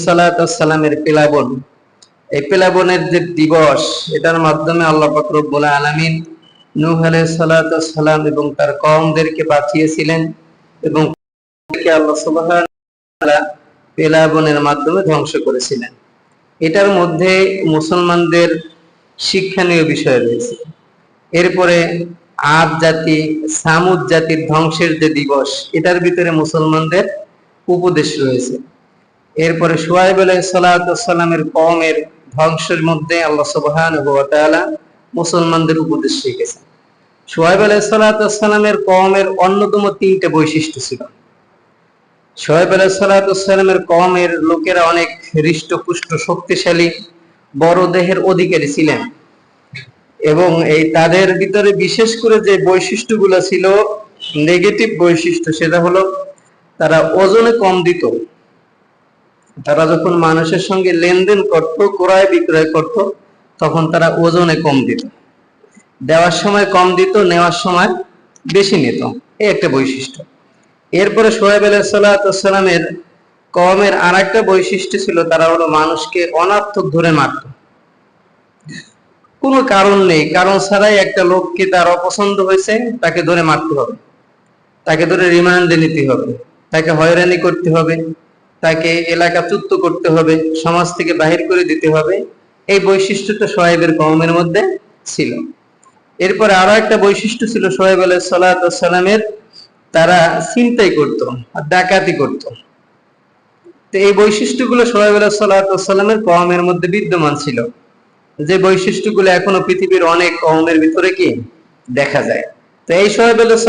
সালামের প্লাবন, এই প্লাবনের যে দিবস, এটার মাধ্যমে আল্লাহ পাক রব্বুল আলামিন নূহ আলাইহিস সালাম এবং তার কওমদেরকে বাঁচিয়েছিলেন এবং আল্লাহ সুবহানাহু ওয়া তাআলা প্লাবনের মাধ্যমে ধ্বংস করেছিলেন। এটার মধ্যে মুসলমানদের শিক্ষণীয় বিষয় রয়েছে। এরপরে আদ জাতি, সামুদ জাতির ধ্বংসের যে দিবস, এটার ভিতরে মুসলমানদের উপদেশ রয়েছে। এরপরে শুআয়ব আলাইহিস সালামের কওমের ধ্বংসের মধ্যে আল্লাহ সুবহানাহু ওয়া তাআলা মুসলমানদের উপদেশ রেখেছেন। শুআয়ব আলাইহিস সালামের কওমের অন্যতম তিনটে বৈশিষ্ট্য ছিল। শুআয়ব আলাইহিস সালামের কওমের লোকেরা অনেক হৃষ্টপুষ্ট, শক্তিশালী, বড় দেহের অধিকারী ছিলেন এবং এই তাদের ভিতরে বিশেষ করে যে বৈশিষ্ট্যগুলো ছিল নেগেটিভ বৈশিষ্ট্য, সেটা হলো তারা ওজনে কম দিত। তারা যখন মানুষের সঙ্গে লেনদেন করত, ক্রয় বিক্রয় করত, তখন তারা ওজনে কম দিত, দেওয়ার সময় কম দিত, নেওয়ার সময় বেশি নিত। এই একটা বৈশিষ্ট্য। এরপরে শুআয়ব আলাইহিস সালামের কওমের আরেকটা বৈশিষ্ট্য ছিল, তারা হলো মানুষকে অনর্থক ধরে মারত। কোনো কারণ নেই, কারণ ছাড়াই একটা লোককে তার অপছন্দ হয়েছে, তাকে ধরে মারতে হবে, তাকে ধরে রিমান্ডে নিতে হবে, তাকে হয়রানি করতে হবে, তাকে এলাকাচ্যুত করতে হবে, সমাজ থেকে বাহির করে দিতে হবে। এই বৈশিষ্ট্যটা শুআয়বের কওমের মধ্যে ছিল। এরপরে আরো একটা বৈশিষ্ট্য ছিল শুআয়ব আলাইহিস সালামের, তারা ছিনতাই করত আর ডাকাতি করত। তো এই বৈশিষ্ট্যগুলো শুআয়ব আলাইহিস সালামের কওমের মধ্যে বিদ্যমান ছিল, যে বৈশিষ্ট্যগুলো এখনো পৃথিবীর অনেক কওমের ভিতরে কি দেখা যায়। তো এই শুআয়ব আলাইহিস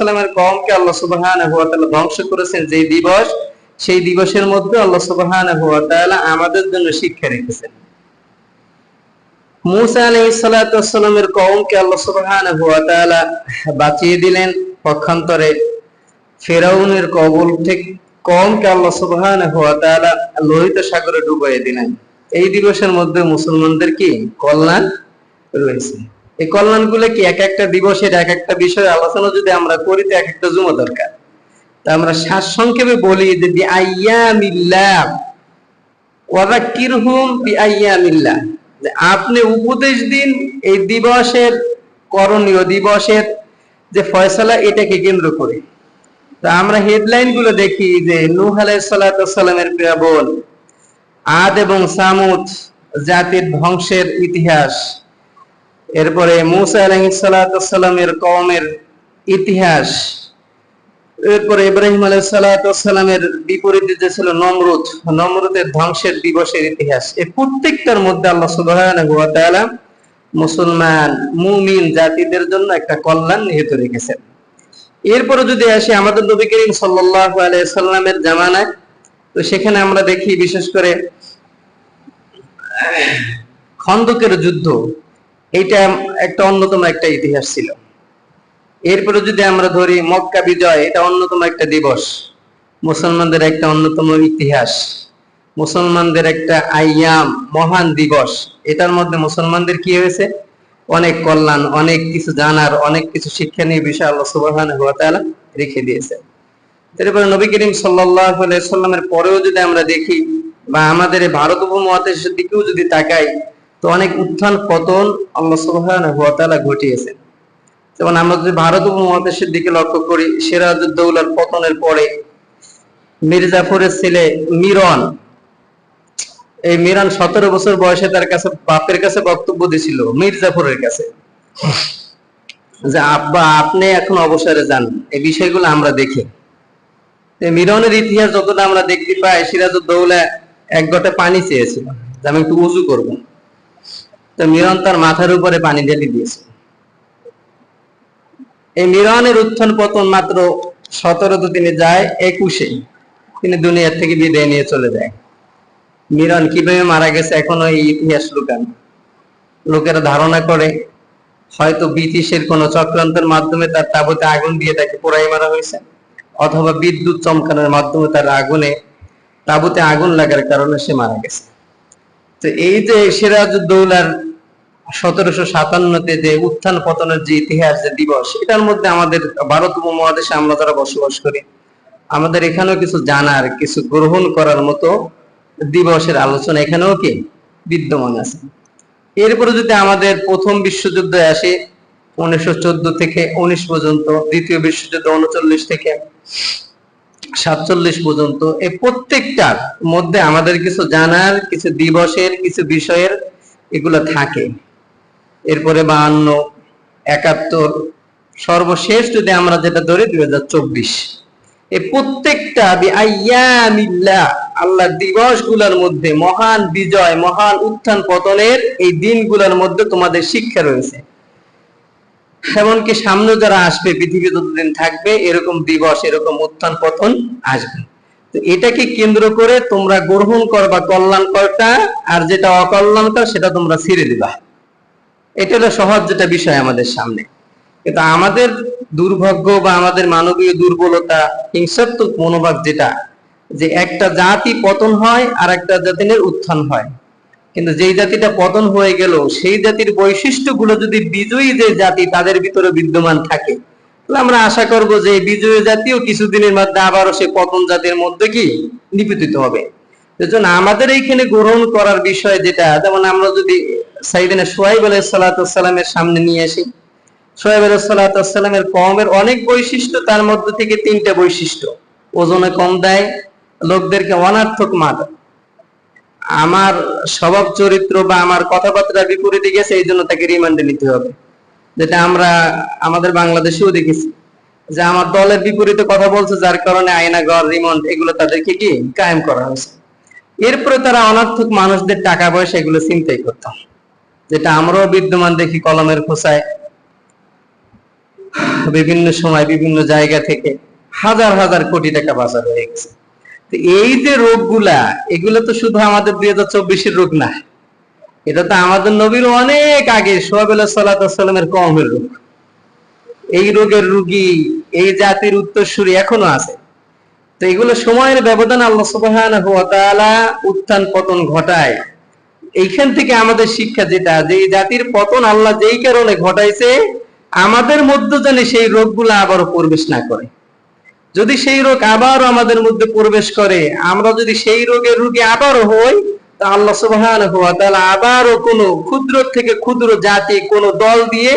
সালামের কওমকে আল্লাহ সুবহানাহু ওয়া তাআলা ধ্বংস করেছেন যে দিবস, সেই দিবসের মধ্যে আল্লাহ সুবহানাহু ওয়া তাআলা আমাদের জন্য শিক্ষা রেখেছেন। মূসা আলাইহিস সালামের কওমকে আল্লাহ সুবহানাহু ওয়া তাআলা বাঁচিয়ে দিলেন পক্ষান্তরে ফিরআউনের কবল থেকে কওমকে আল্লাহ সুবহানাহু ওয়া তাআলা লোহিত সাগরে ডুবিয়ে দিলেন। এই দিবসের মধ্যে মুসলমানদের কি কল্যাণ রয়েছে। এই কল্যাণগুলো কি এক একটা দিবসের এক একটা বিষয়ে আলোচনা যদি আমরা করি, তো এক একটা জুমা দরকার। তা আমরা সারসংক্ষেপে বলি যে বিআইয়ামিল্লাহ ওয়া যাক্কিরহুম বিআইয়ামিল্লাহ, যে আপনি উপদেশ দিন এই দিবসের করণীয়, দিবসের যে ফয়সালা, এটাকে কেন্দ্র করে। তা আমরা হেডলাইন গুলো দেখি যে নূহ আলাইহিস সালামের প্লাবন, আদ এবং সামুদ জাতির ধ্বংসের ইতিহাস, এরপরে মূসা আলাইহিস সালামের কওমের ইতিহাস, এরপরে ইব্রাহিম আলাইহিস সালামের বিপরীতে যে ছিল নমরুদের ধ্বংসের দিবসের ইতিহাস। এই প্রত্যেকটার মধ্যে আল্লাহ সুবহানাহু ওয়া তাআলা মুসলমান মুমিন জাতিদের জন্য একটা কল্যাণ নিহিত রেখেছেন। এরপরে যদি আসি আমাদের নবী করিম সাল্লাল্লাহু আলাইহি সাল্লামের জামানায়, তো সেখানে আমরা দেখি বিশেষ করে খন্দকের যুদ্ধ, এইটা একটা অন্যতম একটা ইতিহাস ছিল। এরপরে যদি আমরা ধরি মক্কা বিজয়, এটা অন্যতম একটা দিবস, মুসলমানদের একটা অন্যতম ইতিহাস, মুসলমানদের একটা আইয়াম, মহান দিবস। এটার মধ্যে মুসলমানদের কি হয়েছে, অনেক কল্যাণ, অনেক কিছু জানার, অনেক কিছু শিক্ষণীয় বিষয় আল্লাহ সুবহানাহু ওয়া তাআলা রেখে দিয়েছে। এরপরে নবী করিম সাল্লাল্লাহু আলাইহি সাল্লামের পরেও যদি আমরা দেখি, বা আমাদের ভারত উপমহাদেশের দিকেও যদি তাকাই, তো অনেক উত্থান পতন আল্লাহ সুবহানাহু ওয়া তাআলা ঘটিয়েছেন। যেমন আমরা যদি ভারত উপমহাদেশের দিকে লক্ষ্য করি, সিরাজউদ্দৌলার পতনের পরে মির্জাফরের ছেলে মিরন, এই মিরন 17 বছর বয়সে তার কাছে বাপের কাছে বক্তব্য দিয়েছিল মির্জাফরের কাছে, যে আব্বা আপনি এখন অবসরে যান। এই বিষয়গুলো আমরা দেখি। মিরনের ইতিহাস যতটা আমরা দেখতে পাই, সিরাজউদ্দৌলা এক ঘটা পানি চেয়েছিল যে আমি একটু উযু করব, তো মিরন তার মাথার উপরে পানি ঢেলে দিয়েছে। এই মিরনের উত্থান পতন মাত্র 17 দিনে যায়, 21-এ তিনি দুনিয়া থেকে বিদায় নিয়ে চলে যায়। মিরন কিভাবে মারা গেছে এখনো এই ইতিহাস লুকানো। লোকেরা ধারণা করে হয়তো ব্রিটিশের কোন চক্রান্তের মাধ্যমে তার তাঁবুতে আগুন দিয়ে তাকে পোড়াই মারা হয়েছে, অথবা বিদ্যুৎ চমকানোর মাধ্যমে তার আগুনে তাঁবুতে আগুন লাগার কারণে সে মারা গেছে। তো এই যে সিরাজউদ্দৌলার 1757-তে যে উত্থান পতনের যে ইতিহাস, যে দিবস, এটার মধ্যে আমাদের ভারত উপমহাদেশে আমরা যারা বসবাস করি, আমাদের এখানেও কিছু জানার, কিছু গ্রহণ করার মতো দিবসের আলোচনা এখানেও কি বিদ্যমান আছে। এরপরে যদি আমাদের প্রথম বিশ্বযুদ্ধে আসে 1914 থেকে 19 পর্যন্ত, দ্বিতীয় বিশ্বযুদ্ধ 39 থেকে 47 পর্যন্ত, এই প্রত্যেকটার মধ্যে আমাদের কিছু জানার, কিছু দিবসের, কিছু বিষয়ের এগুলো থাকে। এরপরে 52, 71, সর্বশেষ যদি আমরা যেটা ধরি 2024, এই প্রত্যেকটা আল্লাহর দিবসগুলোর মধ্যে মহান বিজয়, মহান উত্থান পতনের এই দিনগুলোর মধ্যে তোমাদের শিক্ষা রয়েছে। এমনকি সামনে যারা আসবে, পৃথিবী যতদিন থাকবে এরকম দিবস, এরকম উত্থান পতন আসবে। তো এটাকে কেন্দ্র করে তোমরা গ্রহণ করবা কল্যাণকরটা, আর যেটা অকল্যাণকর সেটা তোমরা ছেড়ে দিবা। এটা হলো সহজ যেটা বিষয় আমাদের সামনে। কিন্তু আমাদের দুর্ভাগ্য বা আমাদের মানবীয় দুর্বলতা, হিংসাত্মক মনোভাব যেটা, যে একটা জাতি পতন হয় আর একটা জাতির উত্থান হয়, কিন্তু যেই জাতিটা পতন হয়ে গেল সেই জাতির বৈশিষ্ট্যগুলো যদি বিজয়ী যে জাতি তাদের ভিতরে বিদ্যমান থাকে, তাহলে আমরা আশা করব যে এই বিজয়ী জাতিও কিছুদিনের মধ্যে আবারও সে পতন জাতির মধ্যে কি নিপতিত হবে। এজন্য আমাদের এইখানে গ্রহণ করার বিষয় যেটা, যেমন আমরা যদি সাইয়েদনা শুআয়ব আলাইহিস সালাতু ওয়াসসালামের সামনে নিয়ে আসি, শুআয়ব আলাইহিস সালাতু ওয়াসসালামের কওমের অনেক বৈশিষ্ট্য, তার মধ্যে থেকে 3টা বৈশিষ্ট্য: ওজনে কম দেয়, লোকদেরকে অনার্থক মারে, আমার স্বভাব চরিত্র বা আমার কথাবার্তা বিপরীতে গেছে, এই জন্য তাকে রিমান্ডে নিতে হবে। যেটা আমরা আমাদের বাংলাদেশেও দেখেছি, যে আমার দলের বিপরীতে কথা বলছে, যার কারণে আয়নাঘর, রিমান্ড এগুলো তাদেরকে কি কায়েম করা হয়েছে। এরপরে তারা অনার্থক মানুষদের টাকা পয়সা এগুলো চিন্তাই করতাম, যেটা আমরাও বিদ্যমান দেখি কলমের খোঁচায় বিভিন্ন সময় বিভিন্ন জায়গা থেকে হাজার হাজার কোটি টাকা পাচার হয়ে গেছে। এই যে রোগগুলা, এগুলো তো শুধু আমাদের 2024-এর রোগ না, এটা তো আমাদের নবীর অনেক আগে শুআয়ব আলাইহিস সালাতু ওয়াসসালামের কওমের রোগ। এই রোগের রোগী এই জাতির উত্তরসূরি এখনো আছে। তো এগুলো সময়ের ব্যবধান আল্লাহ সুবহানাহু ওয়া তাআলা উত্থান পতন ঘটায়। এইখান থেকে আমাদের শিক্ষা যেটা, যে এই জাতির পতন আল্লাহ যেই কারণে ঘটাইছে, আমাদের মধ্যে যেন সেই রোগগুলো আবারও প্রবেশ না করে। যদি সেই রোগ আবারও আমাদের মধ্যে প্রবেশ করে, আমরা যদি সেই রোগের রোগী আবারও হই, তা আল্লাহ সুবহানাহু ওয়া তাআলা আবারও কোনো ক্ষুদ্র থেকে ক্ষুদ্র জাতি, কোনো দল দিয়ে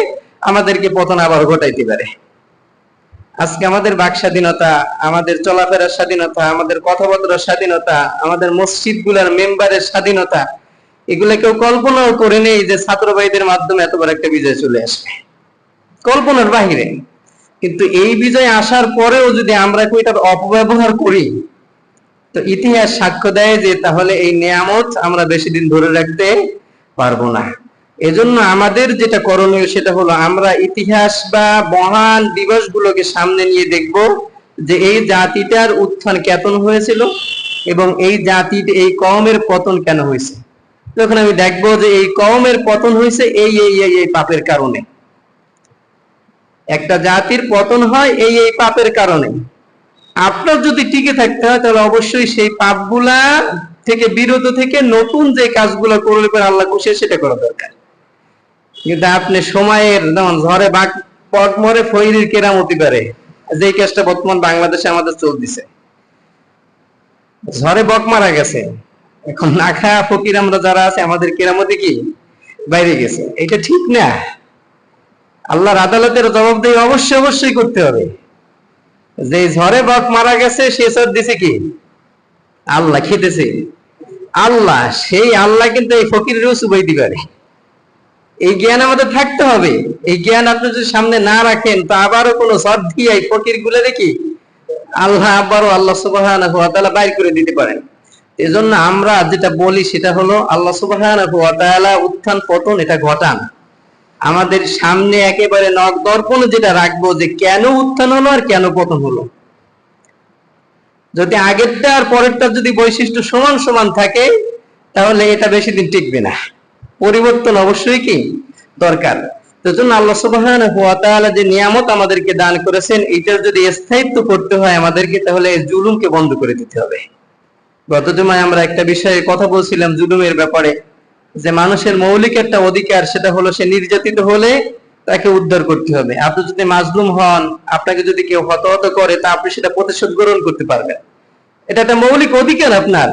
আমাদেরকে পতন আবার ঘটাইতে পারে। আজকে আমাদের বাক স্বাধীনতা, আমাদের চলাফেরার স্বাধীনতা, আমাদের কথাবার্তার স্বাধীনতা, আমাদের মসজিদগুলোর মেম্বারের স্বাধীনতা, এগুলো কেউ কল্পনাও করে নেই যে ছাত্র ভাইদের মাধ্যমে এত বড় একটা বিজয় চলে আসবে, কল্পনার বাহিরে। কিন্তু এই বিজয় আসার পরেও যদি আমরা এটার অপব্যবহার করি, তো ইতিহাস সাক্ষ্য দেয় যে তাহলে এই নিয়ামত আমরা বেশি দিন ধরে রাখতে পারবো না। এজন্য আমাদের যেটা করণীয় সেটা হলো, আমরা ইতিহাস বা মহান দিবসগুলোকে সামনে নিয়ে দেখব যে এই জাতিটার উত্থান কেতন হয়েছিল এবং এই জাতির এই কওমের পতন কেন হয়েছে। তখন আমি দেখবো যে এই কওমের পতন হয়েছে এই এই এই এই পাপের কারণে। একটা জাতির পতন হয় এই এই পাপের কারণে। আপনার যদি টিকে থাকতে হয়, তাহলে অবশ্যই সেই পাপগুলা থেকে বিরত থেকে নতুন যে কাজগুলো করলে পরে আল্লাহ খুশি সেটা করা দরকার। কিন্তু আপনি সময়ের, যেমন ঝড়ে বাঘ পথ মরে ফইরির কেরামতি পারে, যে কাজটা বর্তমান বাংলাদেশে আমাদের চলতেছে। ঝড়ে বক মারা গেছে, এখন না খায়া ফকির আমরা যারা আছে, আমাদের কেরামতি কি বাইরে গেছে। এটা ঠিক না। আল্লাহর আদালতের জবাবদেহি অবশ্যই অবশ্যই করতে হবে। যে ঝড়ে বক মারা গেছে সে সব দিছে কি আল্লাহ, খেতেছে আল্লাহ। সেই আল্লাহ কিন্তু এই ফকিরেরও চুবাইতে পারে। এই জ্ঞান আমাদের থাকতে হবে। এই জ্ঞান আপনি যদি সামনে না রাখেন, তো আবারও কোনো সব দিয়ে এই ফকির গুলো দেখি আল্লাহ আবারও আল্লাহ সুবহানাহু ওয়া তাআলা বাইর করে দিতে পারেন। এজন্য আমরা যেটা বলি সেটা হলো, আল্লাহ সুবহানাহু ওয়া তাআলা উত্থান পতন এটা ঘটান। আমাদের সামনে একেবারে নখ দর্পণে যেটা রাখবো যে কেন উত্থান হলো আর কেন পতন হলো। যদি আগেরটা আর পরেরটা যদি বৈশিষ্ট্য সমান সমান থাকে, তাহলে এটা বেশি দিন টিকবে না। পরিবর্তন অবশ্যই কি দরকার। সেজন্য আল্লাহ সুবহানাহু ওয়া তাআলা যে নিয়ামত আমাদেরকে দান করেছেন, এটার যদি স্থায়িত্ব করতে হয় আমাদেরকে, তাহলে জুলুমকে বন্ধ করে দিতে হবে। গত জুমায় আমরা একটা বিষয়ে কথা বলছিলাম জুলুমের ব্যাপারে, যে মানুষের মৌলিক একটা অধিকার, সেটা হলো সে নির্যাতিত হলে তাকে উদ্ধার করতে হবে। আপনি যদি মাজলুম হন, আপনাকে যদি কেউ হতাহত করে, তা আপনি সেটা প্রতিশোধ গ্রহণ করতে পারবেন। এটা একটা মৌলিক অধিকার আপনার।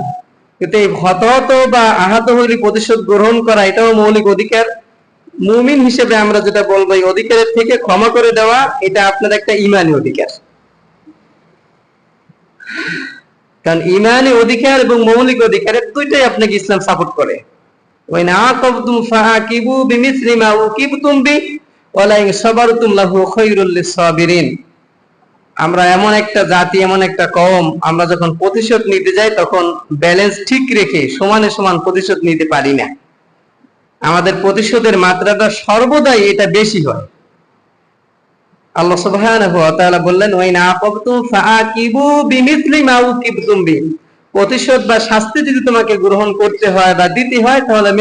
কিন্তু এই হতাহত বা আহত হইলে প্রতিশোধ গ্রহণ করা এটাও মৌলিক অধিকার। মুমিন হিসেবে আমরা যেটা বলবো, এই অধিকারের থেকে ক্ষমা করে দেওয়া এটা আপনার একটা ইমানি অধিকার। কারণ ইমানি অধিকার এবং মৌলিক অধিকারের দুইটাই আপনাকে ইসলাম সাপোর্ট করে। ওয়াইন আকাবতুম ফাআকিবু বিমিসলি মা উকিবতুম বি ওয়ালা ইন সাবারতুম লাহু খায়রুল লিসাবিরিন। আমরা এমন একটা জাতি, এমন একটা কওম, আমরা যখন প্রতিশোধ নিতে যাই তখন ব্যালেন্স ঠিক রেখে সমানে সমান প্রতিশোধ নিতে পারি না। আমাদের প্রতিশোধের মাত্রাটা সর্বদাই এটা বেশি হয়। আল্লাহ সুবহানাহু ওয়া তাআলা বললেন, ওয়াইন আকাবতুম ফাআকিবু বিমিসলি মা উকিবতুম বি। প্রতিশোধ বা শাস্তি যদি তোমাকে গ্রহণ করতে হয় বা দিতে হয়, তাহলে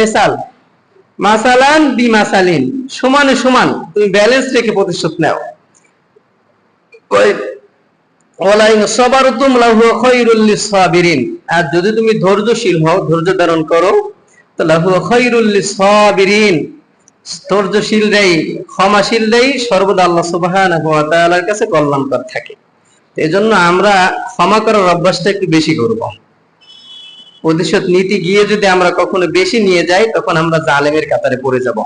মাসালান বিমাসালিন, সমানে সমান তুমি ব্যালেন্স রেখে প্রতিশোধ নাও। ওয়ালা ইন সাবারতুম লাহু খায়রুল লিসাবিরিন। আর যদি তুমি ধৈর্যশীল হও, ধৈর্য ধারণ করো, তো লাহু খায়রুল লিসাবিরিন, ধৈর্যশীলরাই, ক্ষমাশীলরাই সর্বদা আল্লাহ সুবহানাহু ওয়া তাআলার কাছে কল্যাণকর থাকে। এজন্য আমরা ক্ষমা করার অভ্যাসটা একটু বেশি করব। প্রতিশোধ নীতি গিয়ে যদি আমরা কখনো বেশি নিয়ে যাই, তখন আমরা জালেমের কাতারে পড়ে যাব।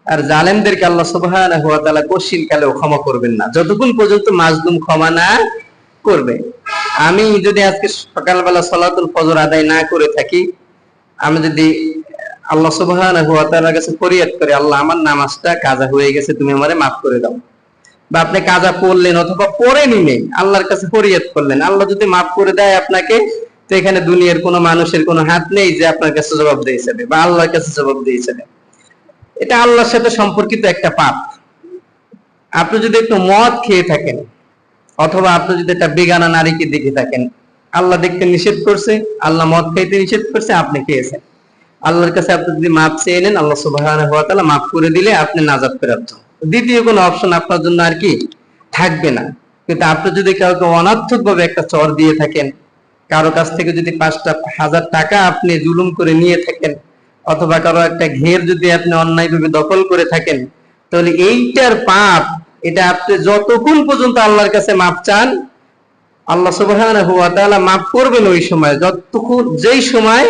আর জালেমদেরকে আল্লাহ সুবহানাহু ওয়া তাআলা কশিন কালেও ক্ষমা করবেন না, যতক্ষণ পর্যন্ত মাজলুম ক্ষমা না করবে। আমি যদি আজকে সকালবেলা সালাতুল ফজর আদায় না করে থাকি, আমি যদি আল্লাহ সুবহানাহু ওয়া তাআলার কাছে ফরিয়াদ করি, আল্লাহ আমার নামাজটা কাজা হয়ে গেছে, তুমি আমারে মাফ করে দাও, বা আপনি কাজা পড়লেন অথবা পড়েনি নেই, আল্লাহর কাছে ফরিয়াদ করলেন, আল্লাহ যদি মাফ করে দেয় আপনাকে, তো এখানে দুনিয়ার কোনো মানুষের কোনো হাত নেই যে আপনার কাছে জবাব দিয়ে যাবে বা আল্লাহর কাছে জবাব দিয়ে যাবে। এটা আল্লাহর সাথে সম্পর্কিত একটা পাপ। আপনি যদি একটু মদ খেয়ে থাকেন, অথবা আপনি যদি একটা বেগানা নারীকে দেখে থাকেন, আল্লাহ দেখতে নিষেধ করছে, আল্লাহ মদ খাইতে নিষেধ করছে, আপনি খেয়েছেন, আল্লাহর কাছে আপনি যদি মাপ চেয়ে নেন, আল্লাহ সুবহানাহু ওয়া তাআলা মাফ করে দিলে আপনি নাজাত প্রাপ্ত। দ্বিতীয় কোনো অপশন আপনার জন্য আর কি থাকবে না। কিন্তু আপনি যদি কাউকে অনার্থক ভাবে একটা চর দিয়ে থাকেন, কারো কাছ থেকে যদি 5,000 টাকা আপনি জুলুম করে নিয়ে থাকেন, অথবা কারো একটা ঘের যদি আপনি অন্যায়ভাবে দখল করে থাকেন, তাহলে এইটার পাপ, এটা আপনি যতক্ষণ পর্যন্ত আল্লাহর কাছে মাপ চান, আল্লাহ সুবহানাহু ওয়া তাআলা মাফ করবেন ওই সময়, যতক্ষণ যেই সময়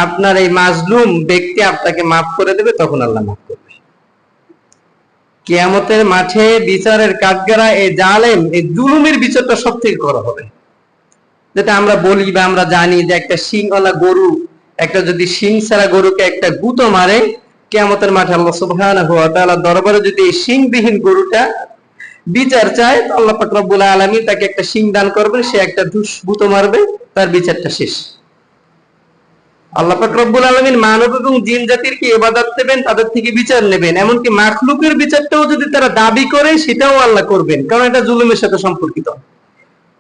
আপনার এই মাজলুম ব্যক্তি আপনাকে মাফ করে দেবে, তখন আল্লাহ মাফ করবে। কিয়ামতের মাঠে বিচারের কাঠগড়ায় এই জালেম, এই জুলুমের বিচারটা সবথেকে করা হবে। যেটা আমরা বলি বা আমরা জানি যে একটা শিংওয়ালা গরু, একটা যদি শিং ছাড়া গরুকে একটা গুঁতো মারে, কিয়ামতের মাঠে আল্লাহ সুবহানাহু ওয়া তাআলা দরবারে যদি এই শিংবিহীন গরুটা বিচার চায়, আল্লাহ পাক রব্বুল আলামিন তাকে একটা শিং দান করবেন, সে একটা গুঁতো মারবে, তার বিচারটা শেষ। আল্লাহ পাক রব্বুল আলামিন মানব এবং জিন জাতিরকে ইবাদত দেবেন, তাদের থেকে বিচার নেবেন, এমনকি মাখলুকের বিচারটাও যদি তারা দাবি করে, সেটাও আল্লাহ করবেন, কারণ এটা জুলুমের সাথে সম্পর্কিত।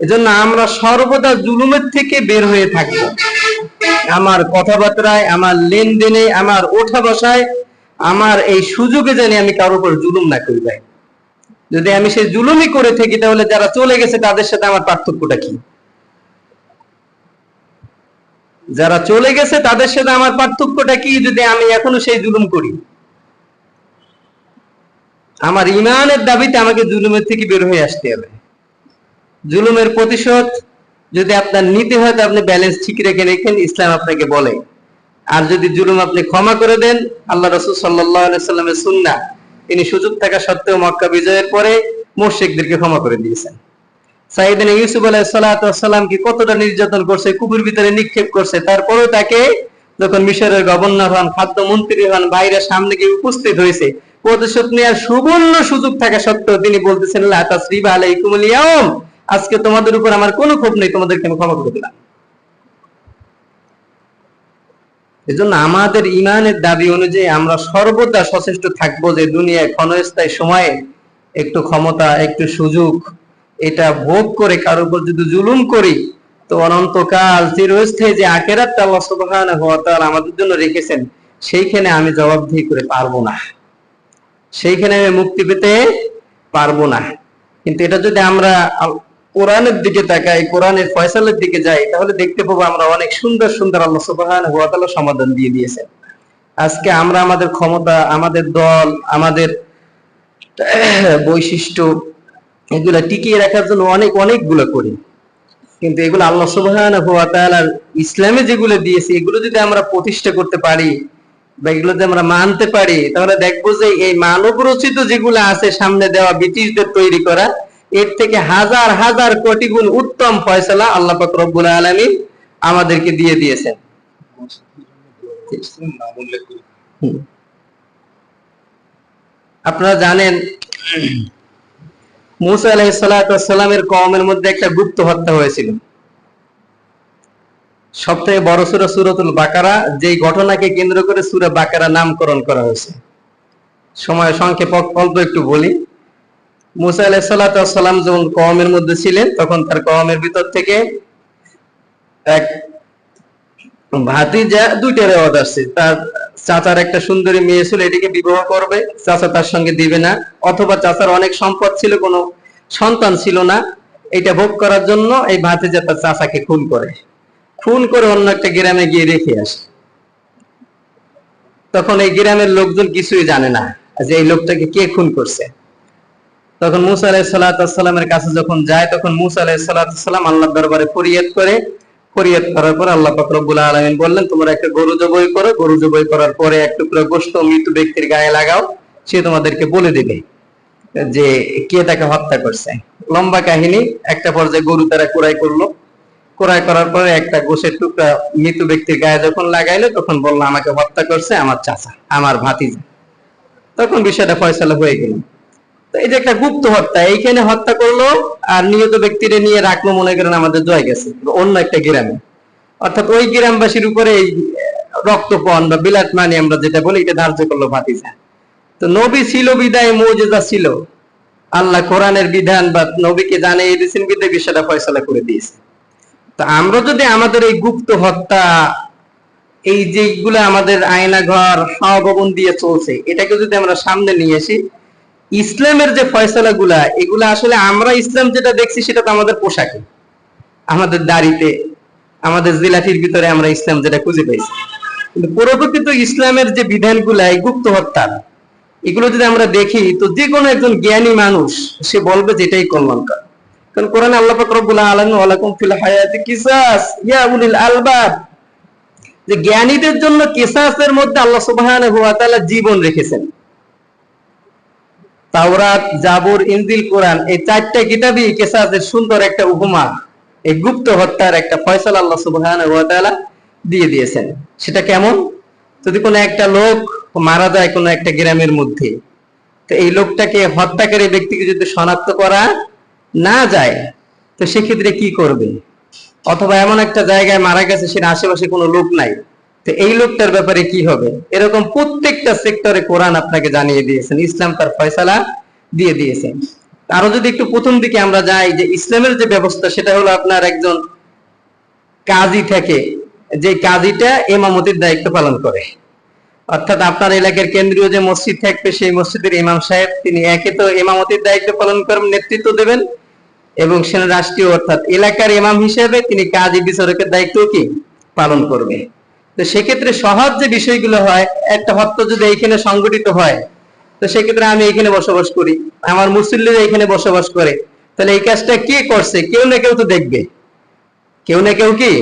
এজন্য আমরা সর্বদা জুলুমের থেকে বের হয়ে থাকবো। আমার কথাবার্তায়, আমার লেনদেনে, আমার ওঠা বসায়, আমার এই সুযোগে জানি আমি কারোর উপর জুলুম না করি। ভাই, যদি আমি সেই জুলুমই করে থাকি, তাহলে যারা চলে গেছে তাদের সাথে আমার পার্থক্যটা কি? যারা চলে গেছে তাদের সাথে আমার পার্থক্যটা কি যদি আমি এখনো সেই জুলুম করি? আমার ইমানের দাবিতে আমাকে জুলুমের থেকে বের হয়ে আসতে হবে। জুলুমের প্রতিশোধ যদি আপনার নিতে হয়, তো আপনি ব্যালেন্স ঠিক রেখে রেখেন, ইসলাম আপনাকে বলে। আর যদি জুলুম আপনি ক্ষমা করে দেন, আল্লাহ রাসূল সাল্লাল্লাহু আলাইহি সাল্লামের সুন্নাহ, তিনি সুযোগ থাকা সত্ত্বেও মক্কা বিজয়ের পরে মুশরিকদেরকে ক্ষমা করে দিয়েছেন। সাইয়েদনা ইউসুফ আলাইহিস সালাতু ওয়াস সালামকে কতটা নির্যাতন করছে, কুকুর ভিতরে নিক্ষেপ করছে, তারপরেও তাকে যখন মিশরের গভর্নর হন, খাদ্য মন্ত্রী হন, বাইরে সামনে গিয়ে উপস্থিত হয়েছে, প্রতিশোধ নেওয়ার সুবর্ণ সুযোগ থাকা সত্ত্বেও তিনি বলতেছেন, লা তাসরিবা আলাইকুমুল ইয়াউম, আজকে তোমাদের উপর আমার কোনো ক্ষোভ নেই, তোমাদেরকে আমি ক্ষমা করে দিলাম। এজন্য আমাদের ইমানের দাবি অনুযায়ী আমরা সর্বদা সচেষ্ট থাকবো যে দুনিয়ায় ক্ষণস্থায়ী সময়ে একটু ক্ষমতা, একটু সুযোগ, এটা ভোগ করে কারোর উপর যদি জুলুম করি, তো অনন্তকাল চিরস্থায়ী যে আখিরাতটা আল্লাহ সুবহানাহু ওয়া তাআলা আমাদের জন্য রেখেছেন, সেইখানে আমি জবাবদিহি করে পারবো না, সেইখানে আমি মুক্তি পেতে পারবো না। কিন্তু এটা যদি আমরা কোরআনের দিকে তাকাই, কোরআনের ফয়সালের দিকে যাই, তাহলে দেখতে পাবো আমরা অনেক সুন্দর সুন্দর আল্লাহ সুবহানাহু ওয়া তাআলা সমাধান দিয়ে দিয়েছেন। আজকে আমরা আমাদের ক্ষমতা, আমাদের দল, আমাদের বৈশিষ্ট্য, এগুলা টিকিয়ে রাখার জন্য অনেকগুলো করি, কিন্তু এগুলো আল্লাহ সুবহানাহু ওয়া তাআলার ইসলামে যেগুলো দিয়েছে এগুলো যদি আমরা প্রতিষ্ঠা করতে পারি বা এগুলো যদি আমরা মানতে পারি, তাহলে দেখবো যে এই মানব রচিত যেগুলো আছে সামনে দেওয়া ব্রিটিশদের তৈরি করা, এর থেকে হাজার হাজার কোটি গুণ উত্তম ফয়সালা আল্লাহ পাক রব্বুল আলামিন আমাদেরকে দিয়ে দিয়েছেন। আপনারা জানেন মুসা আলাইহিস সালাতু ওয়াস সালামের কওমের মধ্যে একটা গুপ্ত হত্যা হয়েছিল। সবথেকে বড় সূরা সূরাতুল বাকারা, যেই ঘটনাকে কেন্দ্র করে সূরা বাকারা নামকরণ করা হয়েছে। সময় সংক্ষেপ অল্প একটু বলি। মুসা আলাইহিস সালাতু ওয়াস সালাম যখন কওমের মধ্যে ছিলেন, তখন তার কওমের ভিতর থেকে এক ভাতিজা দুইটা রেওয়াজ আসছে। তার চাচার একটা সুন্দরী মেয়ে ছিল, এটিকে বিবাহ করবে, চাচা তার সঙ্গে দিবে না, অথবা চাচার অনেক সম্পদ ছিল, কোনো সন্তান ছিল না, এটা ভোগ করার জন্য এই ভাতিজা তার চাচাকে খুন করে অন্য একটা গ্রামে গিয়ে রেখে আসে। তখন এই গ্রামের লোকজন কিছুই জানে না যে এই লোকটাকে কে খুন করছে। তখন মুসা আলাইহিস সালাতু ওয়াস সালামের কাছে যখন যায়, তখন মুসা আলাইহিস সালাতু ওয়াস সালাম আল্লাহর দরবারে ফরিয়াদ করার পর আল্লাহ পাক রব্বুল আলামিন বললেন, তোমরা একটা গরু জবাই করো, গরু জবাই করার পরে এক টুকরো গোশত মৃত ব্যক্তির গায়ে লাগাও, সে তোমাদেরকে বলে দেবে যে কে তাকে হত্যা করছে। লম্বা কাহিনী। একটা পর্যায়ে গরু তারা ক্রয় করার পরে একটা গোশের টুকরা মৃত ব্যক্তির গায়ে যখন লাগাইলো, তখন বললো আমাকে হত্যা করছে আমার চাচা, আমার ভাতিজা। তখন বিষয়টা ফয়সালা হয়ে গেল। তো এই যে একটা গুপ্ত হত্যা, এইখানে হত্যা করলো আর নিহত ব্যক্তিরে নিয়ে রাখলো, মনে করেন আমাদের জয় গেছে অন্য একটা গ্রামে, অর্থাৎ ওই গ্রামবাসীর উপরে এই রক্তপণ বা বিলাত মানি আমরা যেটা বলি, এটা ধার্য করলো ভাতিজা। তো নবী ছিল বিদায় মুজিজা ছিল, আল্লাহ কোরআনের বিধান বা নবীকে জানিয়ে দিয়েছেন বিদায় বিষয়টা ফয়সালা করে দিয়েছে। তো আমরা যদি আমাদের এই গুপ্ত হত্যা, এই যেগুলো আমাদের আয়না ঘর সহভবন দিয়ে চলছে, এটাকে যদি আমরা সামনে নিয়ে আসি, ইসলামের যে ফয়সালা গুলা, এগুলা আসলে আমরা ইসলাম যেটা দেখছি সেটা তো আমাদের পোশাকে, আমাদের দাড়িতে, আমাদের জিলাফির ভিতরে আমরা ইসলাম যেটা খুঁজে পাইছি। কিন্তু প্রকৃত ইসলামের যে বিধানগুলা, এই গুপ্ত হত্যা, এগুলো যদি আমরা দেখি, তো যে কোনো একজন জ্ঞানী মানুষ সে বলবে যে এটাই কল্যাণকর। কারণ কোরআনে আল্লাহ পাক রব্বুল আলামিন ওয়ালাকুম ফিল হায়াতি কিসাস ইয়া উলিল আলবাব, যে জ্ঞানীদের জন্য কিসাসের মধ্যে আল্লাহ সুবহানাহু ওয়া তাআলা জীবন রেখেছেন। তাওরাত, জাবুর, ইনজিল, কোরআন, এই চারটা কিতাবই কিসাসের সুন্দর একটা উপমা, এই গুপ্ত হত্যার একটা ফয়সালা আল্লাহ সুবহানাহু ওয়া তাআলা দিয়ে দিয়েছেন। সেটা কেমন? যদি কোনো একটা লোক মারা যায় কোনো একটা গ্রামের মধ্যে, তো এই লোকটাকে হত্যাকারী ব্যক্তিকে যদি শনাক্ত করা না যায়, তো সেক্ষেত্রে কি করবে? অথবা এমন একটা জায়গায় মারা গেছে, সেটা আশেপাশে কোনো লোক নাই, তো এই লোকটার ব্যাপারে কি হবে? এরকম প্রত্যেকটা সেক্টরে কোরআন আপনাকে জানিয়ে দিয়েছেন, ইসলাম তার ফয়সালা দিয়ে দিয়েছেন। আরো যদি একটু প্রথম দিকে আমরা যাই, যে ইসলামের যে ব্যবস্থা, সেটা হলো আপনার একজন কাজী থাকে, যে কাজীটা ইমামতির দায়িত্ব পালন করে। অর্থাৎ আপনার এলাকার কেন্দ্রীয় যে মসজিদ থাকবে, সেই মসজিদের ইমাম সাহেব, তিনি একে তো ইমামতির দায়িত্ব পালন করেন, নেতৃত্ব দেবেন, এবং সে রাষ্ট্রীয় অর্থাৎ এলাকার ইমাম হিসেবে তিনি কাজী বিচারকের দায়িত্ব কি পালন করবে। তো সেক্ষেত্রে সহজ যে বিষয়গুলো হয়, একটা হত্যা যদি এইখানে সংগঠিত হয়, তো সেক্ষেত্রে আমি এখানে বসবাস করি, আমার মুসল্লিরা এখানে বসবাস করে, তাহলে এই কাজটা কে করছে? কেউ না কেউ তো দেখবে, কেউ না কেউ কি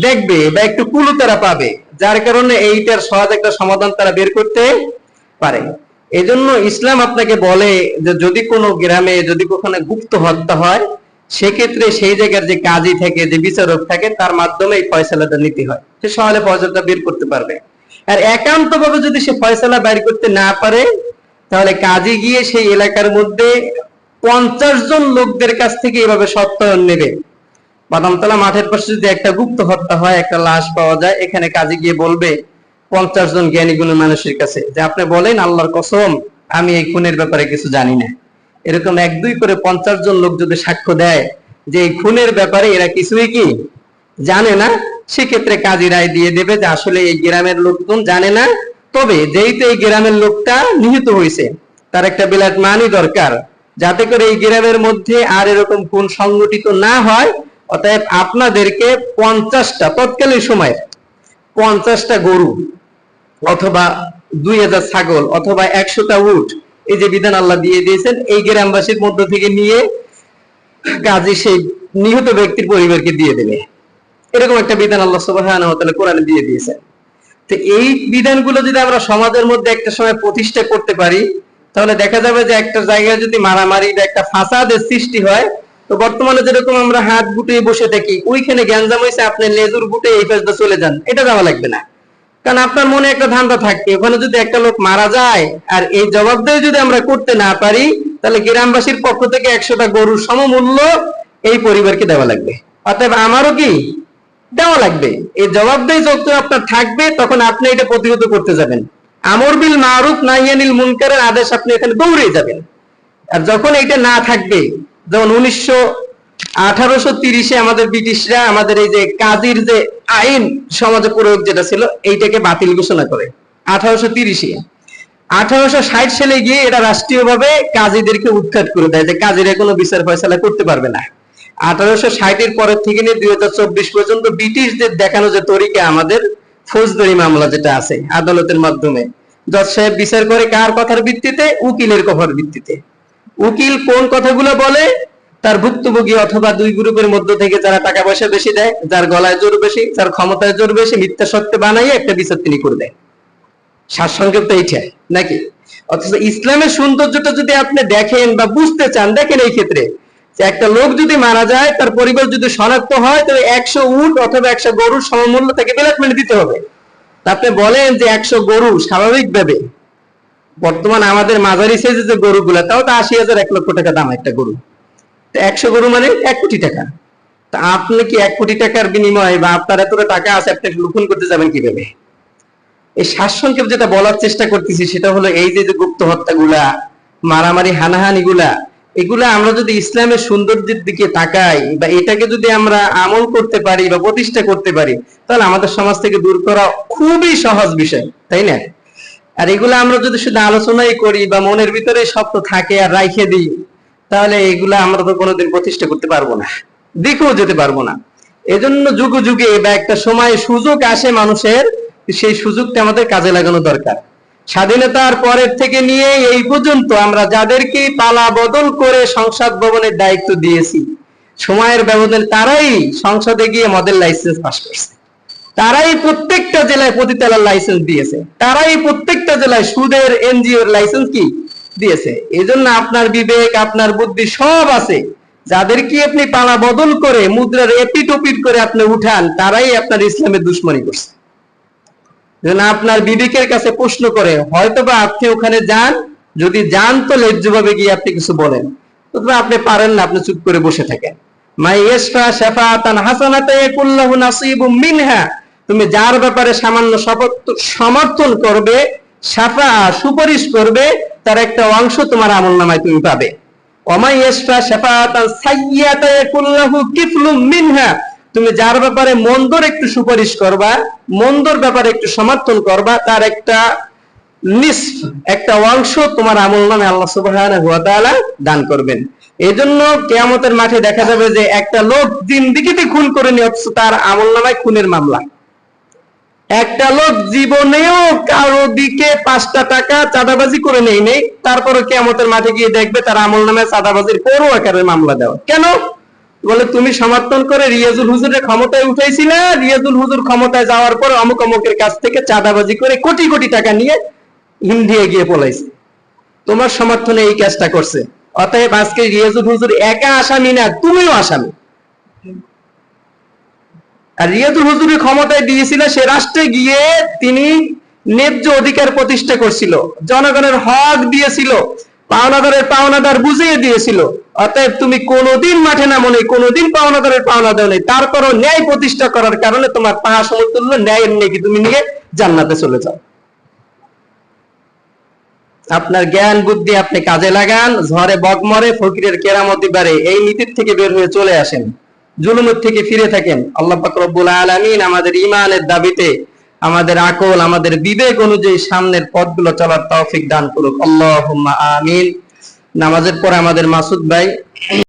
দেখবে, বা একটু কুলু তারা পাবে, যার কারণে এইটার সহজ একটা সমাধান তারা বের করতে পারে। এই জন্য ইসলাম আপনাকে বলে যে যদি কোনো গ্রামে, যদি কখনো গুপ্ত হত্যা হয়, সেক্ষেত্রে সেই জায়গার যে কাজী থাকে, যে বিচারক থাকে, তার মাধ্যমে এই ফয়সালাটা নিতে হয়, সে সহলে ফয়সালাটা বের করতে পারবে। আর একান্ত ভাবে যদি সে ফয়সালা বের করতে না পারে, তাহলে কাজী গিয়ে সেই এলাকার মধ্যে 50 জন লোকদের কাছ থেকে এভাবে সত্যায়ন নেবে। বাদামতলা মাঠের পাশে যদি একটা গুপ্ত হত্যা হয়, একটা লাশ পাওয়া যায়, এখানে কাজী গিয়ে বলবে 50 জন জ্ঞানী গুণী মানুষের কাছে যে আপনি বলেন আল্লাহর কসম আমি এই খুনের ব্যাপারে কিছু জানি না। এরকম 1-2 করে 50 জন লোক যদি সাক্ষ্য দেয় যে এই খুনের ব্যাপারে এরা কিছুই কি জানে না, সেক্ষেত্রে কাজী রায় দিয়ে দেবে যে আসলে এই গ্রামের লোকজন জানে না, তবে যেহেতু এই গ্রামের লোকটা নিহত হয়েছে, তার একটা বিলাত মানি দরকার, যাতে করে এই গ্রামের মধ্যে আর এরকম খুন সংগঠিত না হয়। অতএব আপনাদেরকে 50টা তৎকালীন সময়ে 50টা গরু অথবা 2000 ছাগল অথবা 100টা উট, এই যে বিধান আল্লাহ দিয়ে দিয়েছেন, এই গ্রামবাসীর মধ্য থেকে নিয়ে কাজী সেই নিহত ব্যক্তির পরিবারকে দিয়ে দেবে। এরকম একটা বিধান আল্লাহ সুবহানাহু ওয়া তাআলা কোরআনে দিয়ে দিয়েছেন। তো এই বিধানগুলো যদি আমরা সমাজের মধ্যে একটা সময় প্রতিষ্ঠা করতে পারি, তাহলে দেখা যাবে যে একটা জায়গায় যদি মারামারি বা একটা ফাসাদের সৃষ্টি হয়, তো বর্তমানে যেরকম আমরা হাত গুটিয়ে বসে থাকি, ওইখানে গ্যাঞ্জাম হয়েছে, আপনি লেজুর গুটে এই পাশে চলে যান, এটা যাওয়া লাগবে না। কারণ আপনার মনে একটা ধান্দা থাকবে, ওখানে যদি একটা লোক মারা যায় আর এই জবাবদেহি যদি আমরা করতে না পারি, তাহলে গ্রামবাসীর পক্ষ থেকে 100টা গরুর সমমূল্য এই পরিবারকে দেওয়া লাগবে। অতএব আমারও কি দেওয়া লাগবে। এই জবাবদেহি যখন আপনার থাকবে, তখন আপনি এটা প্রতিহত করতে যাবেন। আমর বিল মারুফ নাহি আনিল মুনকারের আদেশ আপনি এখানে দৌড়ে যাবেন। আর যখন এটা না থাকবে, যেমন 1830-এ আমাদের ব্রিটিশরা আমাদের এই যে কাজীর যে আইন সমাজে প্রয়োগ যেটা ছিল, এইটাকে বাতিল ঘোষণা করে 1830-এ। 1860 সালে গিয়ে এটা রাষ্ট্রীয়ভাবে কাজীদেরকে উৎখাত করে দেয় যে কাজীরা কোনো বিচার ফয়সালা করতে পারবে না। 1860-এর পরের থেকে নিয়ে 2024 পর্যন্ত ব্রিটিশদের দেখানো যে তরিকা, আমাদের ফৌজদারি মামলা যেটা আছে আদালতের মাধ্যমে, জজ সাহেব বিচার করে কার কথার ভিত্তিতে? উকিলের কথার ভিত্তিতে। উকিল কোন কথাগুলো বলে, তার ভুক্তভোগী অথবা দুই গ্রুপের মধ্যে থেকে যারা টাকা পয়সা বেশি দেয়, যার গলায় জোর বেশি, যার ক্ষমতায় জোর বেশি, মিথ্যা সত্য বানাইয়ে একটা বিচার তিনি করে দেয়। সারসংক্ষেপ তো এইটা নাকি? অথচ ইসলামের সৌন্দর্যটা যদি আপনি দেখেন বা বুঝতে চান, দেখেন এই ক্ষেত্রে যে একটা লোক যদি মারা যায়, তার পরিবার যদি শনাক্ত হয়, তবে 100 উট অথবা 100 গরুর সমমূল্য তাকে ব্ল্যাকমেল দিতে হবে। আপনি বলেন যে 100 গরু স্বাভাবিকভাবে বর্তমান আমাদের মাঝারি সাইজের যে গরুগুলা, তাও তো 80,000 1 লক্ষ টাকা দাম একটা গরু। 100 গরু মানে 1 কোটি টাকা। তা আপনি কি 1 কোটি টাকার বিনিময়ে বা আপনার এতটা টাকা আছে, আপনি লুকুন করতে যাবেন কিভাবে? এই সারসংক্ষেপ যেটা বলার চেষ্টা করতেছি সেটা হলো এই যে গুপ্ত হত্যাগুলা, মারামারি, হানাহানি গুলা, এগুলা আমরা যদি ইসলামের সৌন্দর্যের দিকে তাকাই বা এটাকে যদি আমরা আমল করতে পারি বা প্রতিষ্ঠা করতে পারি, তাহলে আমাদের সমাজ থেকে দূর করা খুবই সহজ বিষয়, তাই না? আর এগুলা আমরা যদি শুধু আলোচনাই করি বা মনের ভিতরে শব্দ থাকে আর রাইখে দিই, তাহলে এগুলা আমরা তো কোনোদিন প্রতিষ্ঠা করতে পারবো না, দেখেও যেতে পারবো না। এজন্য যুগে যুগে বা একটা সময় সুযোগ আসে মানুষের, সেই সুযোগটা আমাদের কাজে লাগানো দরকার। স্বাধীনতার পরের থেকে নিয়ে এই পর্যন্ত আমরা যাদেরকে পালা বদল করে সংসদ ভবনের দায়িত্ব দিয়েছি, সময়ের ব্যবধানে তারাই সংসদে গিয়ে মদের লাইসেন্স পাস করছে, তারাই প্রত্যেকটা জেলায় পতিতালার লাইসেন্স দিয়েছে, তারাই প্রত্যেকটা জেলায় সুদের এনজিওর লাইসেন্স কি দিয়েছে। এই জন্য আপনার বিবেক, আপনার বুদ্ধি সব আছে, যাদেরকে আপনি পালা বদল করে মুদ্রার এপিট ওপিট করে আপনি উঠান, তারাই আপনার ইসলামের দুশ্মনী করছে। আপনার বিবেকের কাছে প্রশ্ন করে, হয়তোবা আপনি ওখানে যান, যদি যান তো ন্যায্যভাবে গিয়ে আপনি কিছু বলেন, অথবা আপনি পারেন না, আপনি চুপ করে বসে থাকেন। তুমি যার ব্যাপারে সামান্য সমর্থন করবে, শাফা সুপারিশ করবে, তার একটা অংশ তোমার আমলনামায় তুমি পাবে। তুমি যার ব্যাপারে মন্দর একটু সুপারিশ করবা, মন্দর ব্যাপারে একটু সমর্থন করবা, তার একটা একটা অংশ তোমার আমলনামে আল্লাহ সুবহানাহু ওয়া তাআলা দান করবেন। এজন্য কিয়ামতের মাঠে দেখা যাবে যে একটা লোক জিন্দেগিতে খুন করেনি, অথচ তার আমলনামায় খুনের মামলা। একটা লোক জীবনেও কারো দিকে 5টা টাকা চাঁদাবাজি করে নেই, তারপরে কিয়ামতের মাঠে গিয়ে দেখবে তার আমলনামায় চাঁদাবাজির বড় আকারের মামলা দেওয়া। কেন? বলে তুমি সমর্থন করে রিয়াজুল হুজুরের ক্ষমতায় উঠাইছিলে, রিয়াজুল হুজুর ক্ষমতায় যাওয়ার পর অমুক অমুকের কাছ থেকে চাঁদাবাজি করে কোটি কোটি টাকা নিয়ে ইন্ডিয়া গিয়ে পলাইছে, তোমার সমর্থনে এই কাজটা করছে। অতএব আজকে রিয়াজুল হুজুর একা আসামি না, তুমিও আসামি। আর রিয়াজুল হুজুরের ক্ষমতায় দিয়েছিল, সে রাষ্ট্রে গিয়ে তিনি ন্যায্য অধিকার প্রতিষ্ঠা করছিল, জনগণের হক দিয়েছিল, পাওনাদারের পাওনাদার বুঝিয়ে দিয়েছিল। অতএব তুমি কোনোদিন মাঠে নামো নেই, কোনোদিন পাওনাদারের পাওনা দাও নেই, তারপরও ন্যায় প্রতিষ্ঠা করার কারণে তোমার পাহা সমতুল্য ন্যায়ের নেকি তুমি নিয়ে জান্নাতে চলে যাও। আপনার জ্ঞান বুদ্ধি আপনি কাজে লাগান, ঝড়ে বক মরে ফকিরের কেরামতি বাড়ে, এই নীতির থেকে বের হয়ে চলে আসেন, জুলুমের থেকে ফিরে থাকেন। আল্লাহ পাক রব্বুল আলামিন আমাদের ঈমানের দাবিতে, আমাদের আকল, আমাদের বিবেক অনুযায়ী সামনের পথগুলো চলার তৌফিক দান করুক। আল্লাহুম্মা আমিন। নামাজের পর আমাদের মাসুদ ভাই